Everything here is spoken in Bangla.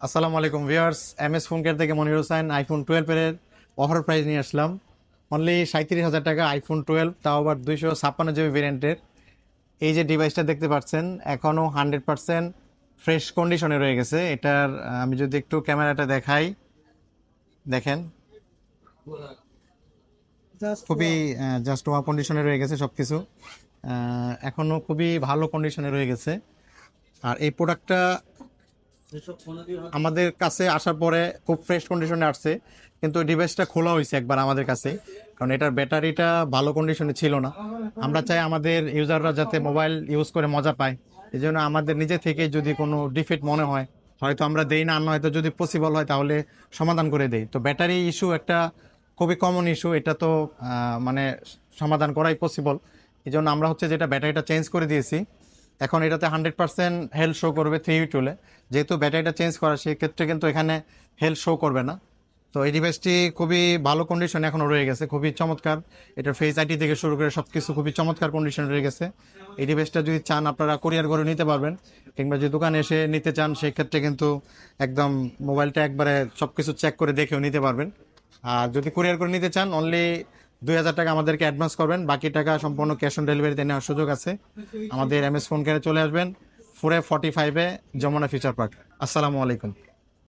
আসসালামু আলাইকুম ভিউয়ার্স, এমএস ফোন কেয়ার থেকে মনির হোসেন আইফোন 12 এর অফার প্রাইস নিয়ে আসলাম। অনলি 37,000 টাকা আইফোন 12, তাও আবার 256 জিবি ভেরিয়েন্টের। এই যে ডিভাইসটা দেখতে পাচ্ছেন এখনও 100% ফ্রেশ কন্ডিশনে রয়ে গেছে। এটার আমি যদি একটু ক্যামেরাটা দেখাই, দেখেন খুবই জাস্ট ওয়া কন্ডিশনে রয়ে গেছে সব কিছু। এখনও খুবই ভালো কন্ডিশনে রয়ে গেছে। আর এই প্রোডাক্টটা আমাদের কাছে আসার পরে খুব ফ্রেশ কন্ডিশনে আসছে, কিন্তু ডিভাইসটা খোলা হয়েছে একবার আমাদের কাছে, কারণ এটার ব্যাটারিটা ভালো কন্ডিশনে ছিল না। আমরা চাই আমাদের ইউজাররা যাতে মোবাইল ইউজ করে মজা পায়, এই জন্য আমাদের নিজে থেকে যদি কোনো ডিফেক্ট মনে হয় হয়তো আমরা দেই না, আর নয়তো যদি পসিবল হয় তাহলে সমাধান করে দেই। তো ব্যাটারি ইস্যু একটা খুবই কমন ইস্যু, এটা তো মানে সমাধান করাই পসিবল। এই জন্য আমরা হচ্ছে যেটা ব্যাটারিটা চেঞ্জ করে দিয়েছি। এখন এটাতে 100% হেলথ শো করবে 3 টুলে। যেহেতু ব্যাটারিটা চেঞ্জ করা, সেই ক্ষেত্রে কিন্তু এখানে হেলথ শো করবে না। তো এই ডিভাইসটি খুবই ভালো কন্ডিশনে এখনও রয়ে গেছে, খুবই চমৎকার। এটার ফেস আইটি থেকে শুরু করে সব কিছু খুবই চমৎকার কন্ডিশনে রয়ে গেছে। এই ডিভাইসটা যদি চান আপনারা কুরিয়ার করে নিতে পারবেন, কিংবা যদি দোকানে এসে নিতে চান সেই ক্ষেত্রে কিন্তু একদম মোবাইলটা একবারে সব কিছু চেক করে দেখেও নিতে পারবেন। আর যদি কুরিয়ার করে নিতে চান অনলি 2,000 টাকা আমাদেরকে অ্যাডভান্স করবেন, বাকি টাকা সম্পূর্ণ ক্যাশ অন ডেলিভারিতে নেওয়ার সুযোগ আছে। আমাদের এমএস ফোন কেয়ারে চলে আসবেন, 4F45 যমুনা ফিউচার পার্ক। আসসালামু আলাইকুম।